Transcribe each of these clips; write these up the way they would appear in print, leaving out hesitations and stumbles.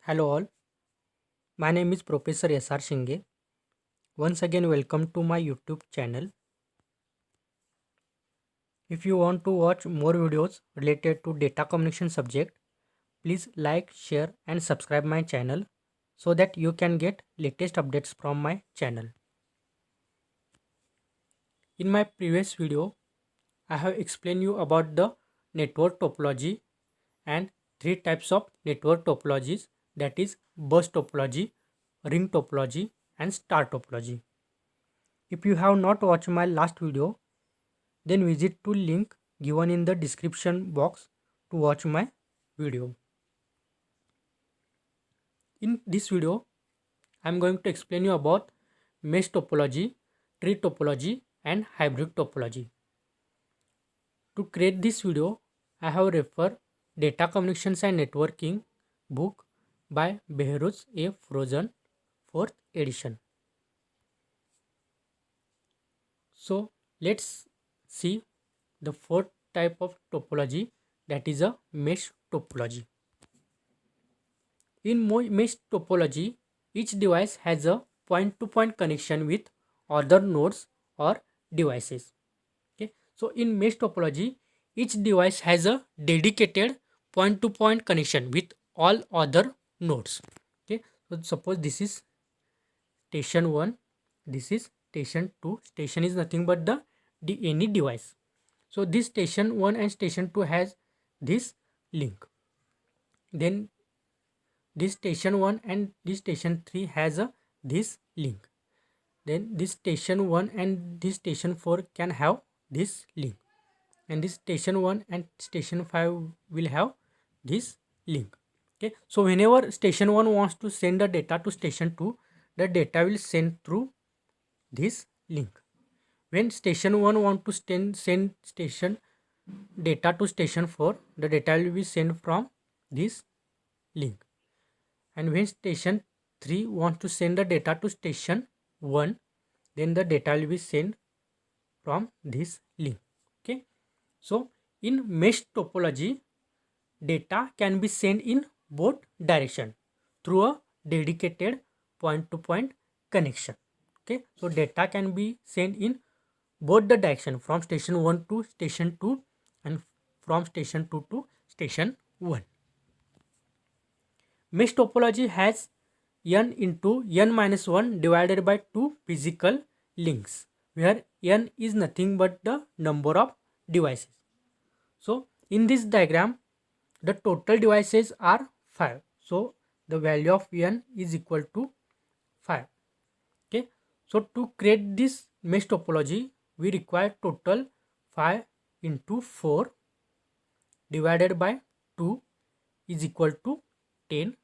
Hello all, my name is Professor SR Singhe. Once again, welcome to my YouTube channel. If you want to watch more videos related to data communication subject, please like, share and subscribe my channel so that you can get latest updates from my channel. In my previous video, I have explained you about the network topology and three types of network topologies, that is bus topology, ring topology and star topology. If you have not watched my last video, then visit to link given in the description box to watch my video. In this video, I am going to explain you about mesh topology, tree topology and hybrid topology. To create this video, I have referred Data Communications and Networking book by Behrooz A. Frozen, 4th edition. So let's see the fourth type of topology, that is a mesh topology. In mesh topology, each device has a point-to-point connection with other nodes or devices. Okay, so in mesh topology, each device has a dedicated point-to-point connection with all other nodes. Okay, so suppose this is station 1, this is station 2. Station is nothing but any device. So this station 1 and station 2 has this link. Then this station 1 and this station 3 has this link. Then this station 1 and this station 4 can have this link, and this station 1 and station 5 will have this link. Okay, so whenever station 1 wants to send the data to station 2, the data will send through this link. When station 1 want to send station data to station 4, the data will be sent from this link. And when station 3 wants to send the data to station 1, then the data will be sent from this link. Okay, so in mesh topology, data can be sent in both direction through a dedicated point-to-point connection. Okay, so data can be sent in both the direction, from station 1 to station 2 and from station 2 to station 1. Mesh topology has n into n minus 1 divided by 2 physical links, where n is nothing but the number of devices. So in this diagram, the total devices are 5. So the value of n is equal to 5. Okay, so to create this mesh topology, we require total 5 into 4 divided by 2 is equal to 10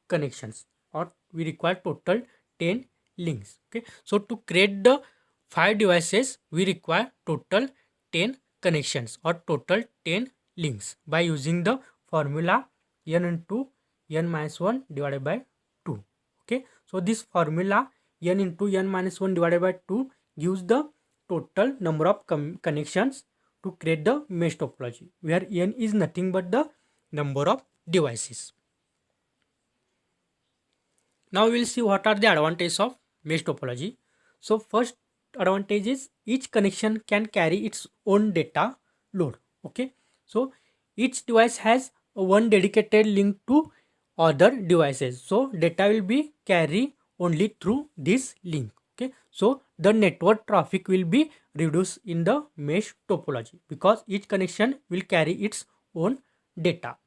connections, or we require total 10 links. Okay, so to create the 5 devices, we require total 10 connections or total 10 links by using the formula n into n minus 1 divided by 2. Okay, so this formula n into n minus 1 divided by 2 gives the total number of connections to create the mesh topology, where n is nothing but the number of devices. Now we will see what are the advantages of mesh topology. So first advantage is each connection can carry its own data load. Okay, so each device has one dedicated link to other devices, so data will be carried only through this link. Okay, so the network traffic will be reduced in the mesh topology because each connection will carry its own data.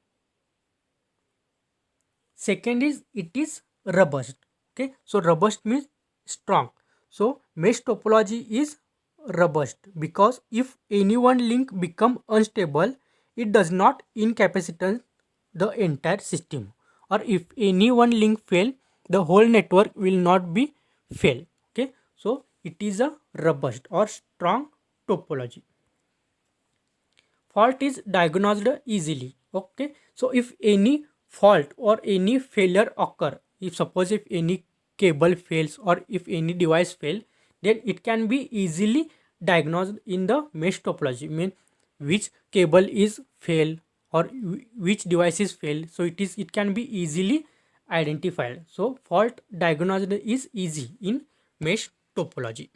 Second is it is robust. Okay, so robust means strong. So mesh topology is robust because if any one link become unstable, it does not incapacitate the entire system, or if any one link fail, the whole network will not be fail. Okay, so it is a robust or strong topology. Fault is diagnosed easily. Okay, so if any fault or any failure occur, if suppose if any cable fails or if any device fail, then it can be easily diagnosed in the mesh topology, mean which cable is fail or which devices failed, so it can be easily identified. So fault diagnosis is easy in mesh topology.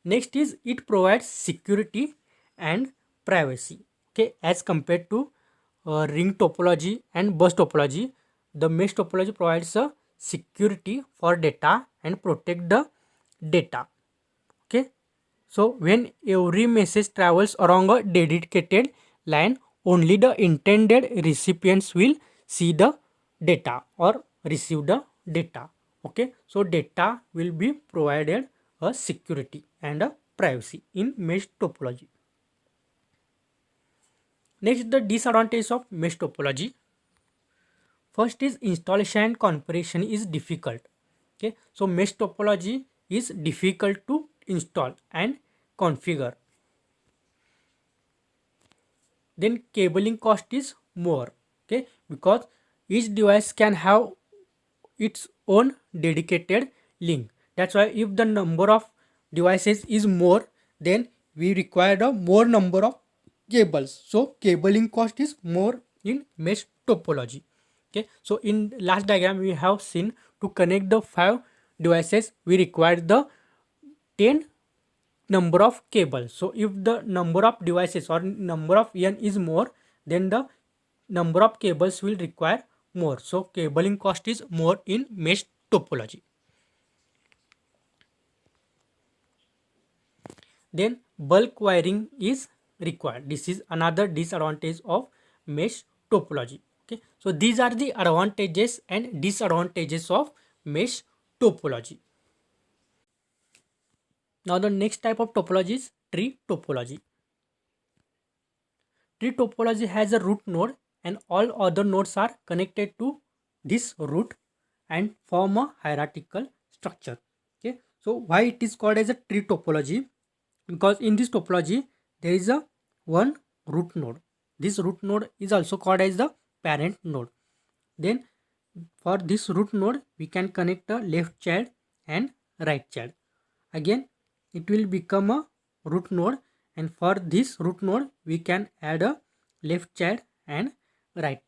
Next is it provides security and privacy. Okay, as compared to ring topology and bus topology, the mesh topology provides a security for data and protect the data. Okay, so when every message travels along a dedicated line, only the intended recipients will see the data or receive the data. Okay, so data will be provided a security and a privacy in mesh topology. Next, the disadvantage of mesh topology. First is installation and configuration is difficult. Okay, so mesh topology is difficult to install and configure. Then cabling cost is more. Okay, because each device can have its own dedicated link. That's why if the number of devices is more, then we require a more number of cables. So cabling cost is more in mesh topology. Okay, so in last diagram we have seen to connect the 5 devices we require the 10 number of cables. So if the number of devices or number of n is more, then the number of cables will require more. So cabling cost is more in mesh topology. Then bulk wiring is required. This is another disadvantage of mesh topology. Okay, so these are the advantages and disadvantages of mesh topology. Now the next type of topology is tree topology. Tree topology has a root node and all other nodes are connected to this root and form a hierarchical structure. Okay, so why it is called as a tree topology? Because in this topology there is a one root node. This root node is also called as the parent node. Then for this root node we can connect a left child and right child. Again it will become a root node, and for this root node we can add a left child and right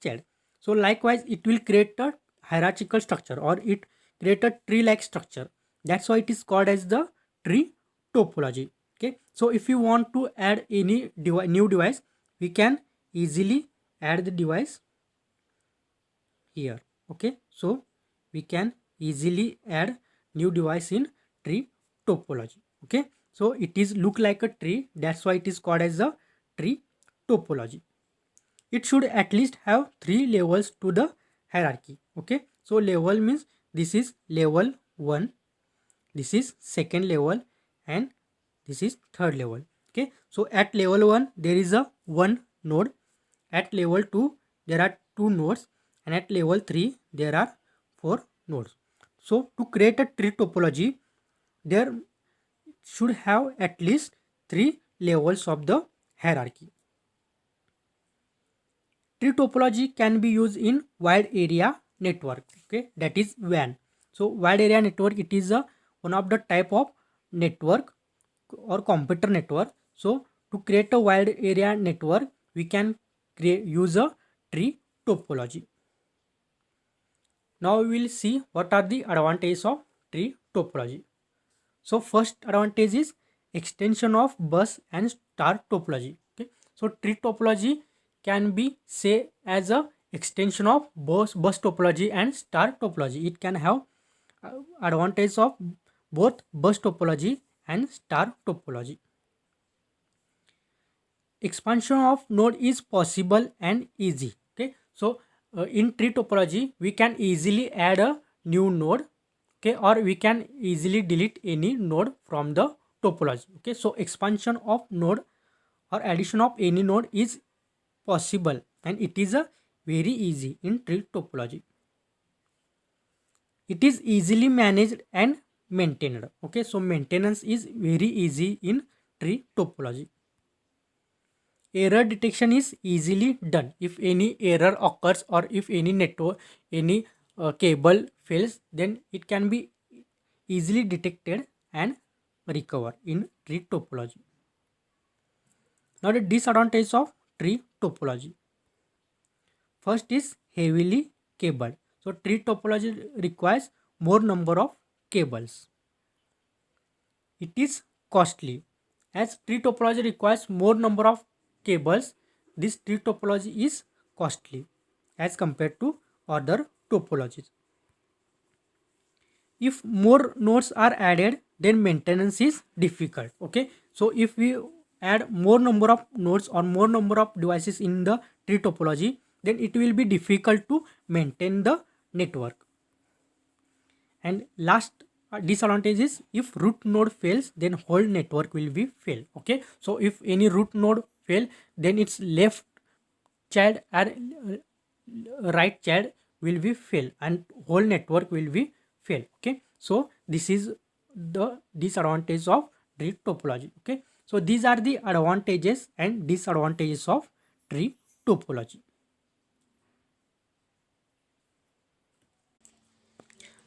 child. So likewise it will create a hierarchical structure or it create a tree like structure. That's why it is called as the tree topology. Okay, so if you want to add any new device, we can easily add the device here. Okay, so we can easily add new device in tree topology. Okay, so it is look like a tree, that's why it is called as a tree topology. It should at least have 3 levels to the hierarchy. Okay, so level means this is level 1, this is second level, and this is third level. Okay, so at level 1 there is a one node, at level 2 there are 2 nodes, and at level 3 there are 4 nodes. So to create a tree topology there should have at least 3 levels of the hierarchy. Tree topology can be used in wide area network. Okay, that is WAN. So wide area network, it is a one of the type of network or computer network. So to create a wide area network we can use a tree topology. Now we will see what are the advantages of tree topology. So first advantage is extension of bus and star topology. Okay, so tree topology can be say as a extension of bus topology and star topology. It can have advantage of both bus topology and star topology. Expansion of node is possible and easy. Okay, so in tree topology we can easily add a new node. Okay, or we can easily delete any node from the topology. Okay, so expansion of node or addition of any node is possible and it is a very easy in tree topology. It is easily managed and maintained. Okay, so maintenance is very easy in tree topology. Error detection is easily done. If any error occurs or if any network, any cable fails, then it can be easily detected and recover in tree topology. Now the disadvantage of tree topology. First is heavily cabled. So tree topology requires more number of cables. It is costly. As tree topology requires more number of cables, this tree topology is costly as compared to other topologies. If more nodes are added, then maintenance is difficult. Okay, so if we add more number of nodes or more number of devices in the tree topology, then it will be difficult to maintain the network. And last disadvantage is if root node fails, then whole network will be fail. Okay, so if any root node fail, then its left child and right child will be fail and whole network will be fail. Okay, so this is the disadvantage of tree topology. Okay, so these are the advantages and disadvantages of tree topology.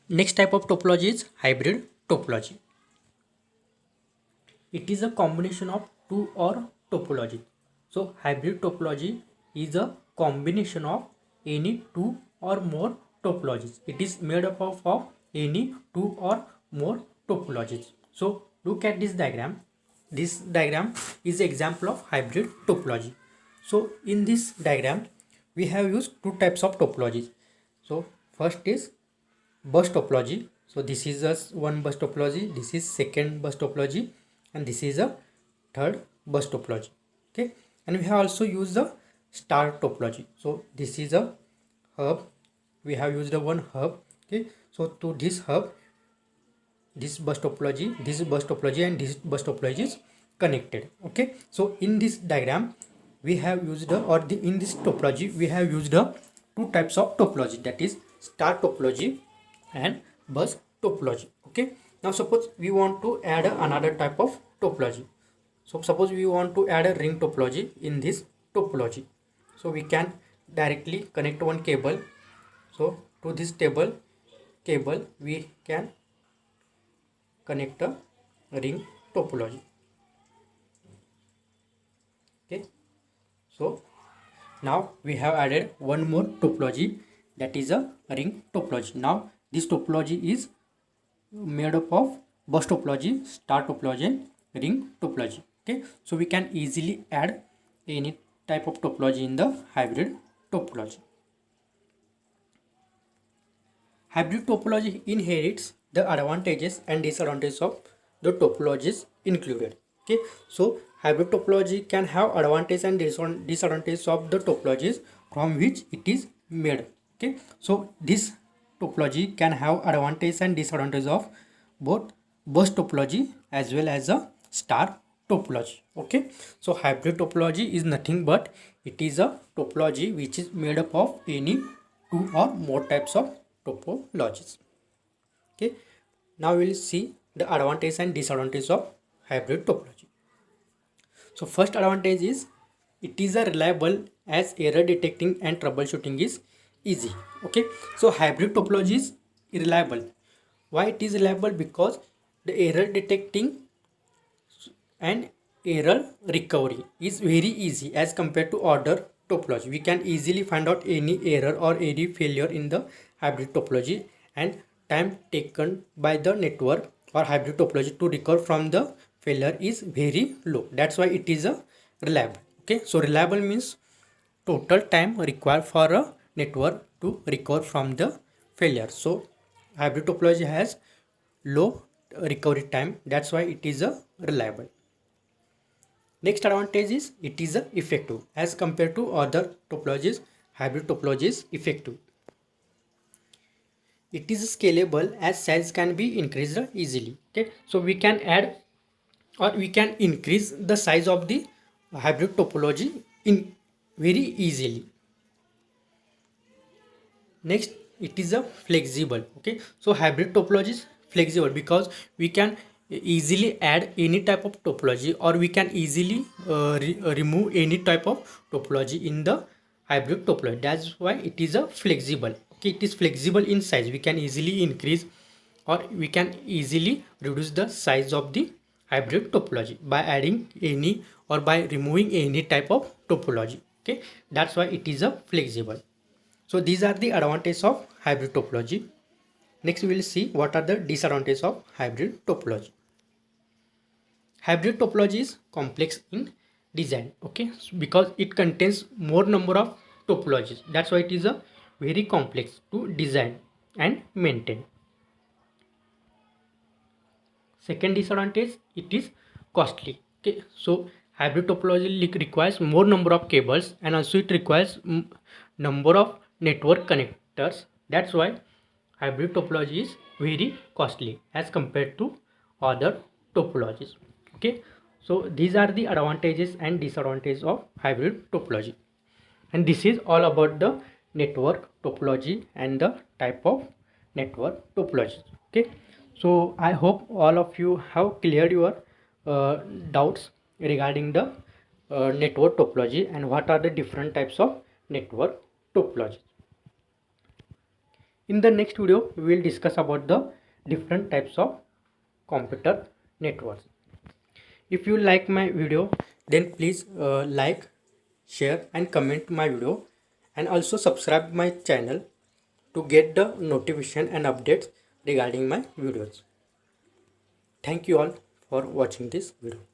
Next type of topology is hybrid topology. It is a combination of two or topology. So hybrid topology is a combination of any two or more topologies. It is made up of any two or more topologies. So look at this diagram. This diagram is an example of hybrid topology. So in this diagram, we have used two types of topologies. So first is bus topology. So this is a one bus topology, this is second bus topology, and this is a third bus topology. Okay, and we have also used the star topology. So this is a hub, we have used a one hub. Okay, so to this hub, this bus topology, and this bus topology is connected. Okay, so in this diagram we have used in this topology we have used two types of topology, that is star topology and bus topology. Okay, now suppose we want to add another type of topology. So suppose we want to add a ring topology in this topology. So we can directly connect one cable. So to this cable we can connect a ring topology. Okay, so now we have added one more topology, that is a ring topology. Now this topology is made up of bus topology, star topology, and ring topology. Okay, so we can easily add any type of topology in the hybrid topology. Hybrid topology inherits the advantages and disadvantages of the topologies included. Okay, so hybrid topology can have advantages and disadvantages of the topologies from which it is made. Okay, so this topology can have advantages and disadvantages of both bus topology as well as a star topology. Okay, so hybrid topology is nothing but it is a topology which is made up of any two or more types of topologies. Okay, now we will see the advantage and disadvantage of hybrid topology. So first advantage is it is a reliable, as error detecting and troubleshooting is easy. Okay, so hybrid topology is reliable. Why it is reliable? Because the error detecting and error recovery is very easy as compared to other topology. We can easily find out any error or any failure in the hybrid topology, and time taken by the network or hybrid topology to recover from the failure is very low. That's why it is a reliable. Okay, so reliable means total time required for a network to recover from the failure. So hybrid topology has low recovery time, that's why it is a reliable. Next advantage is it is a effective. As compared to other topologies, hybrid topology is effective. It is scalable, as size can be increased easily. Okay, so we can add or we can increase the size of the hybrid topology in very easily. Next, it is a flexible. Okay, so hybrid topology is flexible because we can easily add any type of topology, or we can easily remove any type of topology in the hybrid topology. That's why it is a flexible. Okay, it is flexible in size. We can easily increase or we can easily reduce the size of the hybrid topology by adding any or by removing any type of topology. Okay, that's why it is a flexible. So these are the advantages of hybrid topology. Next we will see what are the disadvantages of hybrid topology. Hybrid topology is complex in design, okay, because it contains more number of topologies. That's why it is a very complex to design and maintain. Second disadvantage, it is costly. Okay, so hybrid topology requires more number of cables, and also it requires number of network connectors. That's why hybrid topology is very costly as compared to other topologies. Okay, so these are the advantages and disadvantages of hybrid topology, and this is all about the network topology and the type of network topology. Okay, so I hope all of you have cleared your doubts regarding the network topology and what are the different types of network topology. In the next video we will discuss about the different types of computer networks. If you like my video, then please like, share and comment my video, and also subscribe my channel to get the notification and updates regarding my videos. Thank you all for watching this video.